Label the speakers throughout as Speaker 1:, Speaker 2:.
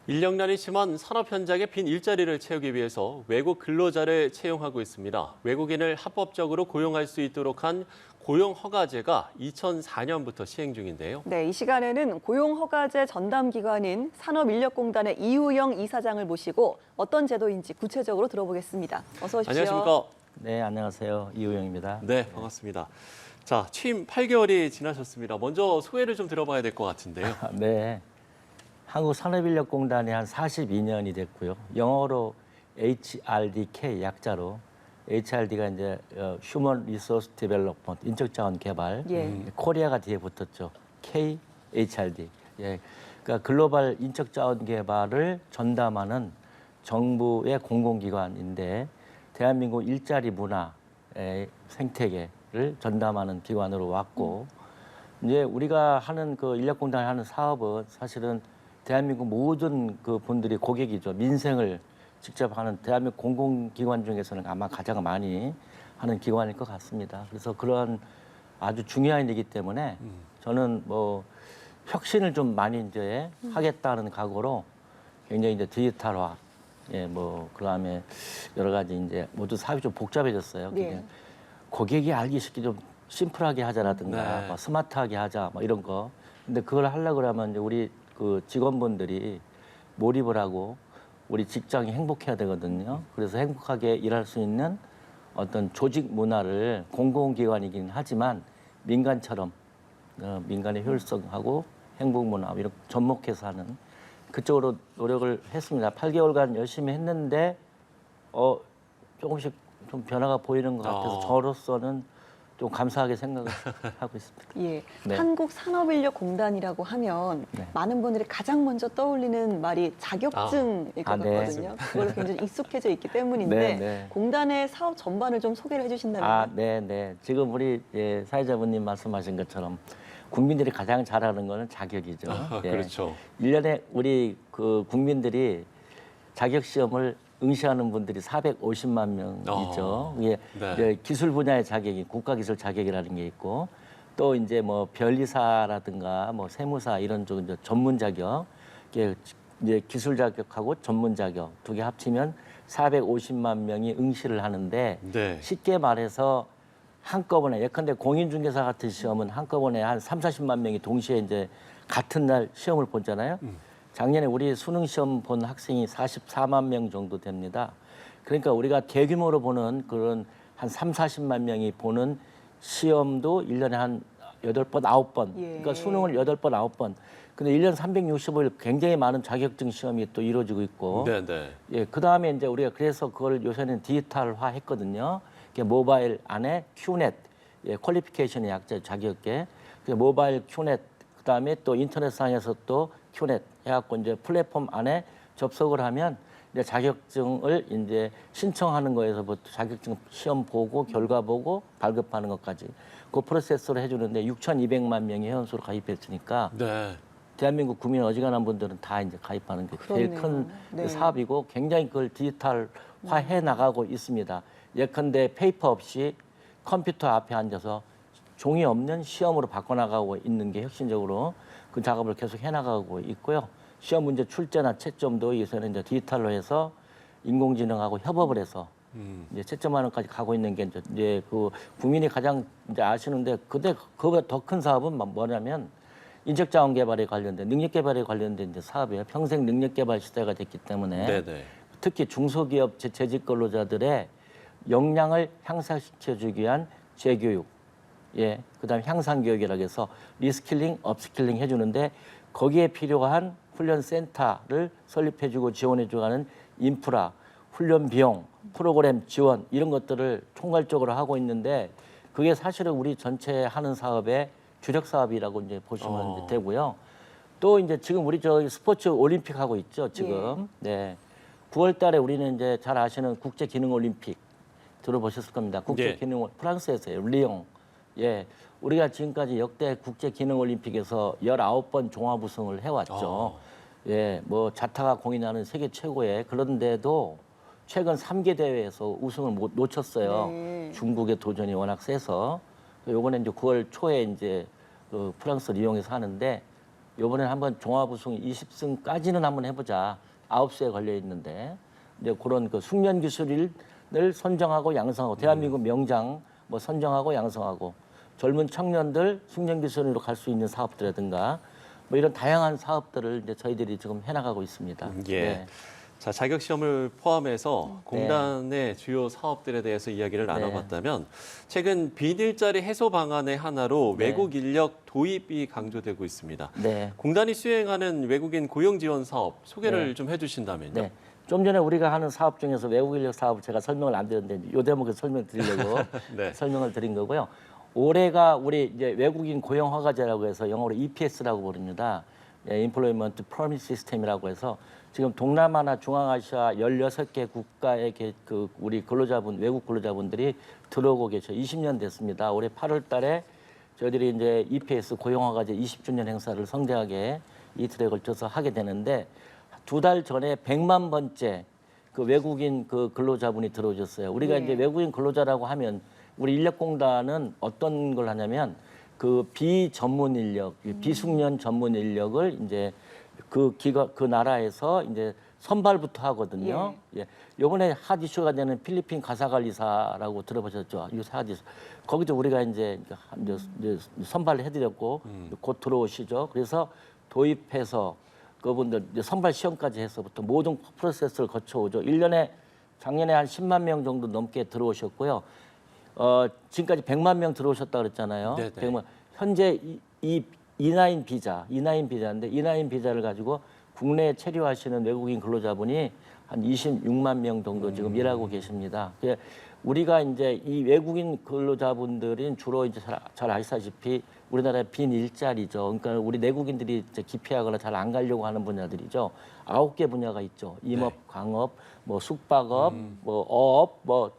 Speaker 1: 인력난이 심한 산업 현장의 빈 일자리를 채우기 위해서 외국 근로자를 채용하고 있습니다. 외국인을 합법적으로 고용할 수 있도록 한 고용허가제가 2004년부터 시행 중인데요.
Speaker 2: 네, 이 시간에는 고용허가제 전담기관인 산업인력공단의 이우영 이사장을 모시고 어떤 제도인지 구체적으로 들어보겠습니다. 어서 오십시오.
Speaker 1: 안녕하십니까?
Speaker 3: 네, 안녕하세요. 이우영입니다.
Speaker 1: 네, 반갑습니다. 자, 취임 8개월이 지나셨습니다. 먼저 소개를 좀 들어봐야 될 것 같은데요.
Speaker 3: 네, 한국산업인력공단이 한 42년이 됐고요. 영어로 HRDK 약자로 HRD가 이제 Human Resource Development, 인적자원 개발. 코리아가 뒤에 붙었죠. KHRD. 예, 그러니까 글로벌 인적자원 개발을 전담하는 정부의 공공기관인데 대한민국 일자리 문화의 생태계를 전담하는 기관으로 왔고 이제 우리가 하는 그 인력공단이 하는 사업은 사실은 대한민국 모든 그 분들이 고객이죠. 민생을 직접 하는 대한민국 공공기관 중에서는 아마 가장 많이 하는 기관일 것 같습니다. 그래서 그런 아주 중요한 일이기 때문에 저는 뭐 혁신을 좀 많이 이제 하겠다는 각오로 굉장히 이제 디지털화, 예, 뭐 그다음에 여러 가지 이제 모두 사업이 좀 복잡해졌어요.
Speaker 2: 네.
Speaker 3: 고객이 알기 쉽게 좀 심플하게 하자라든가
Speaker 1: 네.
Speaker 3: 뭐 스마트하게 하자 뭐 이런 거. 근데 그걸 하려고 그러면 이제 우리 그 직원분들이 몰입을 하고 우리 직장이 행복해야 되거든요. 그래서 행복하게 일할 수 있는 어떤 조직 문화를 공공기관이긴 하지만 민간처럼 민간의 효율성하고 행복 문화 이렇게 접목해서 하는 그쪽으로 노력을 했습니다. 8개월간 열심히 했는데 조금씩 좀 변화가 보이는 것 같아서 저로서는 좀 감사하게 생각을 하고 있습니다.
Speaker 2: 예,
Speaker 3: 네.
Speaker 2: 한국산업인력공단이라고 하면
Speaker 3: 네.
Speaker 2: 많은 분들이 가장 먼저 떠올리는 말이 자격증일 것
Speaker 3: 네.
Speaker 2: 같거든요. 그걸 굉장히 익숙해져 있기 때문인데
Speaker 3: 네, 네.
Speaker 2: 공단의 사업 전반을 좀 소개를 해주신다면.
Speaker 3: 네. 지금 우리 사회자분님 말씀하신 것처럼 국민들이 가장 잘하는 거는 자격이죠.
Speaker 1: 그렇죠.
Speaker 3: 1년에 우리 그 국민들이 자격 시험을 응시하는 분들이 450만 명이죠. 이게
Speaker 1: 네.
Speaker 3: 이제 기술 분야의 자격이 국가기술 자격이라는 게 있고 또 이제 뭐 변리사라든가 뭐 세무사 이런 쪽 이제 전문 자격, 이게 이제 기술 자격하고 전문 자격 두 개 합치면 450만 명이 응시를 하는데
Speaker 1: 네.
Speaker 3: 쉽게 말해서 한꺼번에 예컨대 공인중개사 같은 시험은 한꺼번에 한 30~40만 명이 동시에 이제 같은 날 시험을 보잖아요. 작년에 우리 수능 시험 본 학생이 44만 명 정도 됩니다. 그러니까 우리가 대규모로 보는 그런 한 30~40만 명이 보는 시험도 1년에 한 8번, 9번. 그러니까 수능을 8번, 9번. 근데 1년 365일 굉장히 많은 자격증 시험이 또 이루어지고 있고.
Speaker 1: 네.
Speaker 3: 예, 그다음에 이제 우리가 그래서 그걸 요새는 디지털화 했거든요. 모바일 안에 큐넷, 퀄리피케이션의 약자 자격계. 모바일 큐넷, 그다음에 또 인터넷상에서 또 큐넷 해갖고 이제 플랫폼 안에 접속을 하면 이제 자격증을 이제 신청하는 거에서부터 자격증 시험 보고 결과 보고 발급하는 것까지 그 프로세스를 해주는데 6,200만 명이 회원수로 가입했으니까
Speaker 1: 네.
Speaker 3: 대한민국 국민 어지간한 분들은 다 이제 가입하는 게 제일 큰
Speaker 2: 네.
Speaker 3: 사업이고 굉장히 그걸 디지털화해 나가고 있습니다. 예컨대 페이퍼 없이 컴퓨터 앞에 앉아서 종이 없는 시험으로 바꿔나가고 있는 게 혁신적으로 그 작업을 계속 해나가고 있고요. 시험 문제 출제나 채점도 요새는 이제 디지털로 해서 인공지능하고 협업을 해서 이제 채점하는까지 가고 있는 게 이제 그 국민이 가장 이제 아시는데 근데 그보다 더 큰 사업은 뭐냐면 인적자원 개발에 관련된 능력 개발에 관련된 이제 사업이에요. 평생 능력 개발 시대가 됐기 때문에
Speaker 1: 네네.
Speaker 3: 특히 중소기업 재직 근로자들의 역량을 향상시켜주기 위한 재교육, 그다음 향상교육이라고 해서 리스킬링, 업스킬링 해주는데 거기에 필요한 훈련 센터를 설립해주고 지원해주고 하는 인프라, 훈련 비용, 프로그램 지원 이런 것들을 총괄적으로 하고 있는데 그게 사실은 우리 전체 하는 사업의 주력 사업이라고 이제 보시면 이제 되고요. 또 이제 지금 우리 저기 스포츠 올림픽 하고 있죠 지금. 네. 9월달에 우리는 이제 잘 아시는 국제 기능 올림픽 들어보셨을 겁니다. 국제 기능 프랑스에서요, 리옹. 우리가 지금까지 역대 국제 기능 올림픽에서 19번 종합 우승을 해왔죠. 뭐 자타가 공인하는 세계 최고의 그런데도 최근 3개 대회에서 우승을 못 놓쳤어요. 중국의 도전이 워낙 세서 요번에 이제 9월 초에 이제 그 프랑스 리옹에서 하는데 이번에는 한번 종합우승 20승까지는 한번 해보자. 9수에 걸려 있는데 이제 그런 그 숙련 기술을 선정하고 양성하고 대한민국 명장 뭐 선정하고 양성하고 젊은 청년들 숙련 기술로 갈 수 있는 사업들이라든가 뭐 이런 다양한 사업들을 이제 저희들이 지금 해나가고 있습니다.
Speaker 1: 예.
Speaker 3: 네.
Speaker 1: 자, 자격 시험을 포함해서 공단의 주요 사업들에 대해서 이야기를 나눠봤다면 최근 빈 일자리 해소 방안의 하나로
Speaker 3: 네.
Speaker 1: 외국 인력 도입이 강조되고 있습니다.
Speaker 3: 네.
Speaker 1: 공단이 수행하는 외국인 고용 지원 사업 소개를
Speaker 3: 네.
Speaker 1: 좀 해주신다면요.
Speaker 3: 네. 좀 전에 우리가 하는 사업 중에서 외국 인력 사업을 제가 설명을 안 드렸는데 요 대목을 설명드리려고
Speaker 1: 네.
Speaker 3: 설명을 드린 거고요. 올해가 우리 이제 외국인 고용 허가제라고 해서 영어로 EPS라고 부릅니다. Employment Permit System이라고 해서 지금 동남아나 중앙아시아 16개 국가의 그 우리 근로자분 외국 근로자분들이 들어오고 계셔. 20년 됐습니다. 올해 8월 달에 저희들이 이제 EPS 고용 허가제 20주년 행사를 성대하게 이틀에 걸쳐서 하게 되는데 2달 전에 100만 번째 그 외국인 그 근로자분이 들어오셨어요. 우리가
Speaker 2: 네.
Speaker 3: 이제 외국인 근로자라고 하면 우리 인력공단은 어떤 걸 하냐면 그 비전문 인력, 비숙련 전문 인력을 이제 그 나라에서 이제 선발부터 하거든요. 예. 요번에 핫 이슈가 되는 필리핀 가사관리사라고 들어보셨죠? 이 핫 이슈. 거기도 우리가 이제 선발을 해드렸고 곧 들어오시죠. 그래서 도입해서 그분들 이제 선발 시험까지 해서부터 모든 프로세스를 거쳐오죠. 1년에 작년에 한 10만 명 정도 넘게 들어오셨고요. 지금까지 100만 명 들어오셨다 그랬잖아요.
Speaker 1: 네네.
Speaker 3: 100만. 현재 이 E9 비자인데 E9 비자를 가지고 국내에 체류하시는 외국인 근로자분이 한 26만 명 정도 지금 일하고 계십니다. 우리가 이제 이 외국인 근로자분들은 주로 이제 잘 아시다시피 우리나라의 빈 일자리죠. 그러니까 우리 내국인들이 이제 기피하거나 잘 안 가려고 하는 분야들이죠. 9개 분야가 있죠. 임업,
Speaker 1: 네.
Speaker 3: 광업, 뭐 숙박업, 뭐 어업, 뭐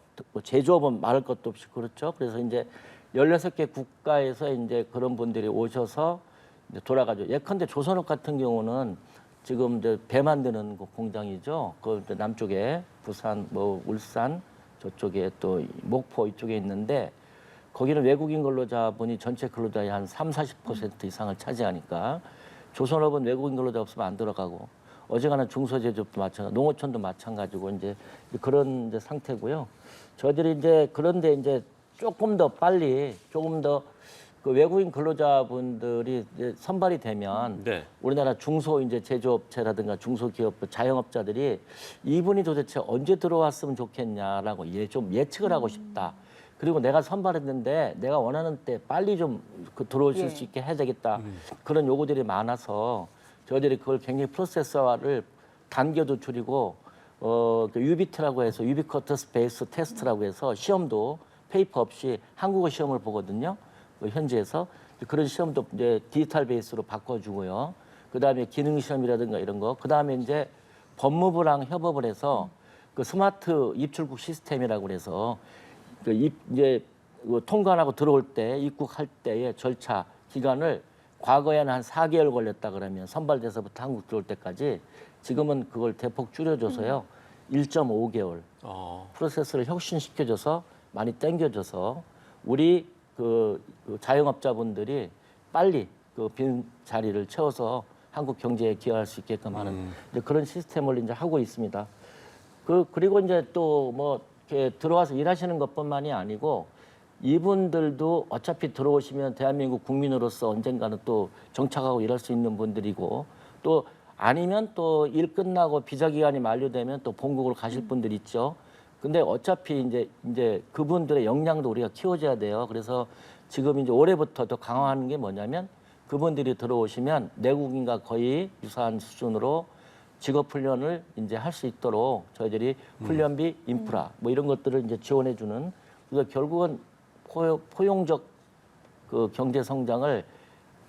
Speaker 3: 제조업은 말할 것도 없이 그렇죠. 그래서 이제 16개 국가에서 이제 그런 분들이 오셔서 이제 돌아가죠. 예컨대 조선업 같은 경우는 지금 이제 배 만드는 그 공장이죠. 그 남쪽에 부산, 뭐 울산 저쪽에 또 목포 이쪽에 있는데 거기는 외국인 근로자분이 전체 근로자의 한 30-40% 이상을 차지하니까 조선업은 외국인 근로자 없으면 안 들어가고 어지간한 중소제조업도 마찬가지, 농어촌도 마찬가지고 이제 그런 이제 상태고요. 저희들이 이제 그런데 이제 조금 더 빨리 조금 더 그 외국인 근로자분들이 이제 선발이 되면
Speaker 1: 네.
Speaker 3: 우리나라 중소 이제 제조업체라든가 중소기업 자영업자들이 이분이 도대체 언제 들어왔으면 좋겠냐라고 좀 예측을 하고 싶다. 그리고 내가 선발했는데 내가 원하는 때 빨리 좀 들어오실 수 있게 해야 되겠다. 그런 요구들이 많아서 저희들이 그걸 굉장히 프로세서화를 단계도 줄이고 그 UBT라고 해서 유비쿼터 스페이스 테스트라고 해서 시험도 페이퍼 없이 한국어 시험을 보거든요. 현지에서 그런 시험도 이제 디지털 베이스로 바꿔주고요. 그 다음에 기능 시험이라든가 이런 거. 그 다음에 이제 법무부랑 협업을 해서 그 스마트 입출국 시스템이라고 그래서 이제 통관하고 들어올 때 입국할 때의 절차 기간을 과거에는 한 4개월 걸렸다 그러면 선발돼서부터 한국 들어올 때까지 지금은 그걸 대폭 줄여줘서요. 1.5개월 프로세스를 혁신시켜줘서 많이 땡겨줘서 우리 그 자영업자분들이 빨리 그 빈 자리를 채워서 한국 경제에 기여할 수 있게끔 하는 이제 그런 시스템을 이제 하고 있습니다. 그리고 이제 또 뭐 이렇게 들어와서 일하시는 것뿐만이 아니고 이분들도 어차피 들어오시면 대한민국 국민으로서 언젠가는 또 정착하고 일할 수 있는 분들이고 또 아니면 또 일 끝나고 비자 기간이 만료되면 또 본국으로 가실 분들 있죠. 근데 어차피 이제 그분들의 역량도 우리가 키워줘야 돼요. 그래서 지금 이제 올해부터 더 강화하는 게 뭐냐면 그분들이 들어오시면 내국인과 거의 유사한 수준으로 직업 훈련을 이제 할 수 있도록 저희들이 훈련비, 인프라 뭐 이런 것들을 이제 지원해주는 그래서 결국은 포용적 그 경제 성장을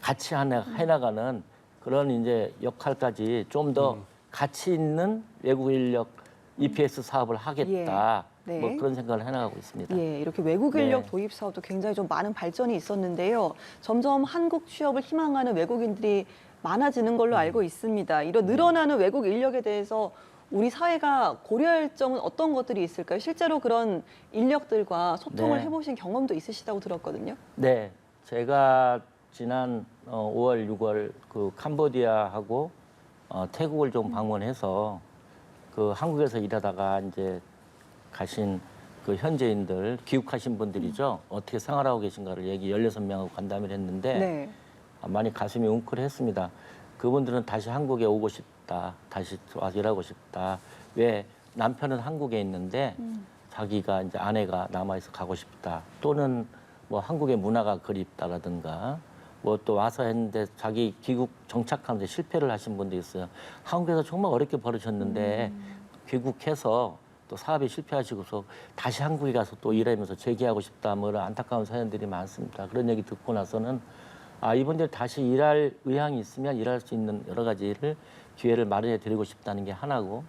Speaker 3: 같이 해나가는 그런 이제 역할까지 좀 더 가치 있는 외국 인력 EPS 사업을 하겠다.
Speaker 2: 네.
Speaker 3: 뭐 그런 생각을 해나가고 있습니다.
Speaker 2: 예, 이렇게 외국 인력
Speaker 3: 네.
Speaker 2: 도입 사업도 굉장히 좀 많은 발전이 있었는데요. 점점 한국 취업을 희망하는 외국인들이 많아지는 걸로 알고 있습니다. 이런 늘어나는 외국 인력에 대해서 우리 사회가 고려할 점은 어떤 것들이 있을까요? 실제로 그런 인력들과 소통을
Speaker 3: 네.
Speaker 2: 해보신 경험도 있으시다고 들었거든요.
Speaker 3: 네, 제가 지난 5월, 6월 그 캄보디아하고 태국을 좀 방문해서 그 한국에서 일하다가 이제 가신 그 현지인들, 귀국하신 분들이죠. 어떻게 생활하고 계신가를 얘기 16명하고 간담회를 했는데
Speaker 2: 네.
Speaker 3: 많이 가슴이 웅크렸습니다. 그분들은 다시 한국에 오고 싶다. 다시 와서 일하고 싶다. 왜 남편은 한국에 있는데 자기가 이제 아내가 남아있어 가고 싶다. 또는 뭐 한국의 문화가 그립다라든가 뭐 또 와서 했는데 자기 귀국 정착하는데 실패를 하신 분도 있어요. 한국에서 정말 어렵게 벌으셨는데 귀국해서 또 사업에 실패하시고서 다시 한국에 가서 또 일하면서 재기하고 싶다. 뭐 이런 안타까운 사연들이 많습니다. 그런 얘기 듣고 나서는 이분들 다시 일할 의향이 있으면 일할 수 있는 여러 가지 일을 기회를 마련해 드리고 싶다는 게 하나고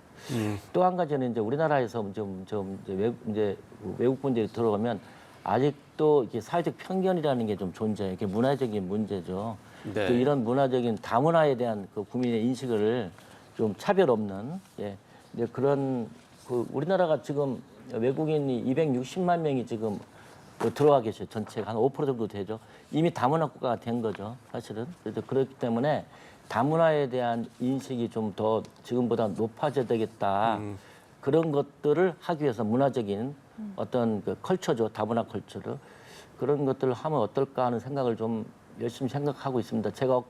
Speaker 3: 또 한 가지는 이제 우리나라에서 이제 외국 분들이 들어오면 아직도 이게 사회적 편견이라는 게 좀 존재해요. 이게 문화적인 문제죠.
Speaker 1: 네.
Speaker 3: 또 이런 문화적인 다문화에 대한 그 국민의 인식을 좀 차별 없는 이제 그런 그 우리나라가 지금 외국인이 260만 명이 지금 들어와 계셔요. 전체가 한 5% 정도 되죠. 이미 다문화 국가가 된 거죠. 사실은. 그래서 그렇기 때문에 다문화에 대한 인식이 좀 더 지금보다 높아져야 되겠다. 그런 것들을 하기 위해서 문화적인 어떤 그 컬처죠. 다문화 컬처를. 그런 것들을 하면 어떨까 하는 생각을 좀 열심히 생각하고 있습니다. 제가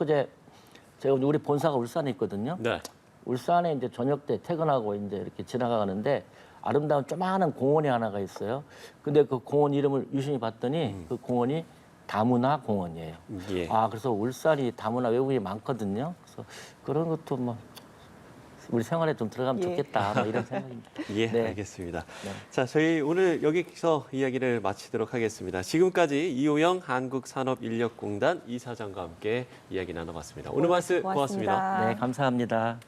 Speaker 3: 우리 본사가 울산에 있거든요.
Speaker 1: 네.
Speaker 3: 울산에 이제 저녁 때 퇴근하고 이제 이렇게 지나가는데 아름다운 조그마한 공원이 하나가 있어요. 근데 그 공원 이름을 유심히 봤더니 그 공원이 다문화 공원이에요.
Speaker 1: 예.
Speaker 3: 그래서 울산이 다문화 외국인이 많거든요. 그래서 그런 것도 뭐 우리 생활에 좀 들어가면
Speaker 2: 예.
Speaker 3: 좋겠다. 뭐 이런 생각입니다.
Speaker 1: 예,
Speaker 3: 네.
Speaker 1: 알겠습니다.
Speaker 3: 네.
Speaker 1: 자, 저희 오늘 여기서 이야기를 마치도록 하겠습니다. 지금까지 이호영 한국산업인력공단 이사장과 함께 이야기 나눠봤습니다. 오늘 말씀 고맙습니다.
Speaker 3: 네, 감사합니다.